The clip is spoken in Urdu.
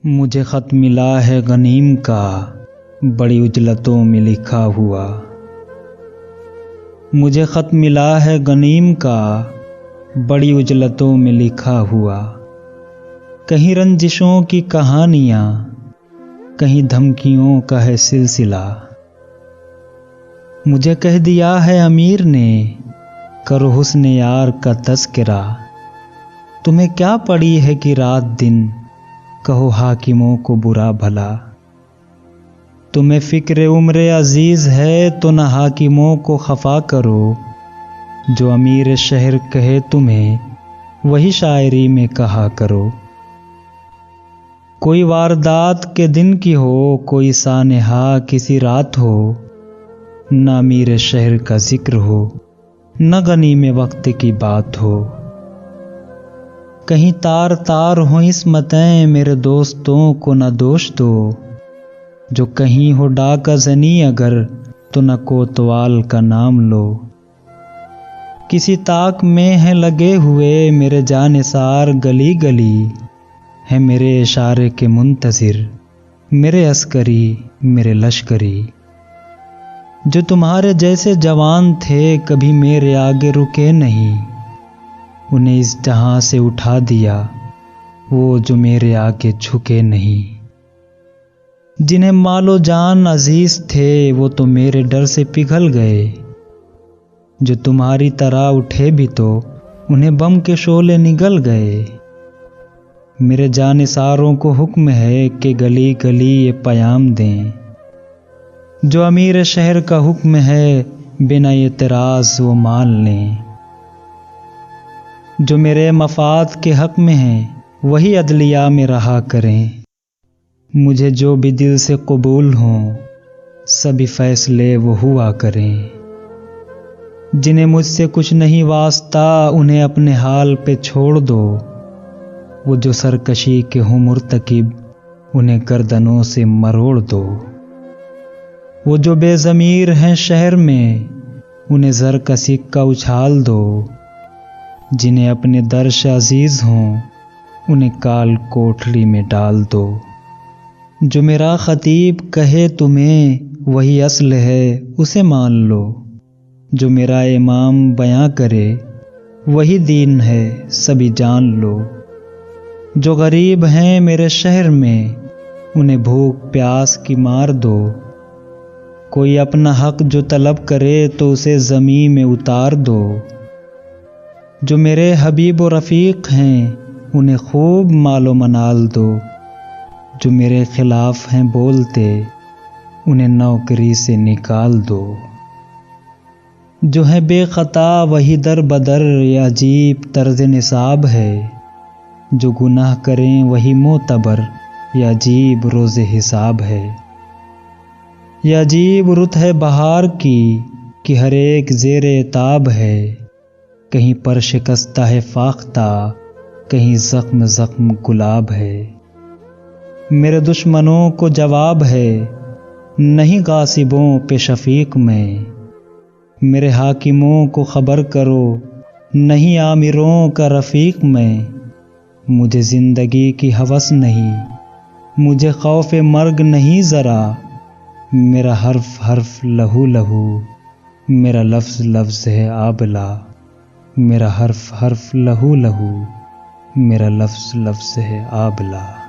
مجھے خط ملا ہے غنیم کا بڑی اجلتوں میں لکھا ہوا۔ مجھے خط ملا ہے غنیم کا بڑی اجلتوں میں لکھا ہوا۔ کہیں رنجشوں کی کہانیاں، کہیں دھمکیوں کا ہے سلسلہ۔ مجھے کہہ دیا ہے امیر نے کرو حسن یار کا تذکرہ۔ تمہیں کیا پڑی ہے کہ رات دن کہو حاکموں کو برا بھلا۔ تمہیں فکر عمر عزیز ہے تو نہ حاکموں کو خفا کرو۔ جو امیر شہر کہے تمہیں وہی شاعری میں کہا کرو۔ کوئی واردات کے دن کی ہو، کوئی سانحہ کسی رات ہو، نہ امیر شہر کا ذکر ہو، نہ غنیم وقت کی بات ہو۔ کہیں تار تار ہوں عصمتیں میرے دوستوں کو نہ دوش دو۔ جو کہیں ہو ڈاکہ زنی اگر تو نہ کوتوال کا نام لو۔ کسی طاق میں ہیں لگے ہوئے میرے جانثار گلی گلی، ہیں میرے اشارے کے منتظر میرے عسکری میرے لشکری۔ جو تمہارے جیسے جوان تھے کبھی میرے آگے رکے نہیں، انہیں اس جہاں سے اٹھا دیا وہ جو میرے آگے جھکے نہیں۔ جنہیں مال و جان عزیز تھے وہ تو میرے ڈر سے پگھل گئے۔ جو تمہاری طرح اٹھے بھی تو انہیں بم کے شعلے نگل گئے۔ میرے جانثاروں کو حکم ہے کہ گلی گلی یہ پیام دیں۔ جو امیر شہر کا حکم ہے بنا اعتراض وہ مان لیں۔ جو میرے مفاد کے حق میں ہیں وہی عدلیہ میں رہا کریں۔ مجھے جو بھی دل سے قبول ہوں سبھی فیصلے وہ ہوا کریں۔ جنہیں مجھ سے کچھ نہیں واسطہ انہیں اپنے حال پہ چھوڑ دو۔ وہ جو سرکشی کے ہوں مرتکب انہیں گردنوں سے مروڑ دو۔ وہ جو بے ضمیر ہیں شہر میں انہیں زر کا سکہ اچھال دو۔ جنہیں اپنے درش عزیز ہوں انہیں کال کوٹھڑی میں ڈال دو۔ جو میرا خطیب کہے تمہیں وہی اصل ہے اسے مان لو۔ جو میرا امام بیاں کرے وہی دین ہے سبھی جان لو۔ جو غریب ہیں میرے شہر میں انہیں بھوک پیاس کی مار دو۔ کوئی اپنا حق جو طلب کرے تو اسے زمین میں اتار دو۔ جو میرے حبیب و رفیق ہیں انہیں خوب مال و منال دو۔ جو میرے خلاف ہیں بولتے انہیں نوکری سے نکال دو۔ جو ہے بے خطا وہی در بدر یہ عجیب طرز نصاب ہے۔ جو گناہ کریں وہی معتبر یہ عجیب روز حساب ہے۔ یہ عجیب رت ہے بہار کی کہ ہر ایک زیر عتاب ہے۔ کہیں پر شکستہ ہے فاختہ کہیں زخم زخم گلاب ہے۔ میرے دشمنوں کو جواب ہے نہیں غاصبوں پہ شفیق میں۔ میرے حاکموں کو خبر کرو نہیں آمروں کا رفیق میں۔ مجھے زندگی کی ہوس نہیں مجھے خوف مرگ نہیں ذرا۔ میرا حرف حرف لہو لہو میرا لفظ لفظ ہے آبلہ۔ میرا حرف حرف لہو لہو میرا لفظ لفظ ہے آبلہ۔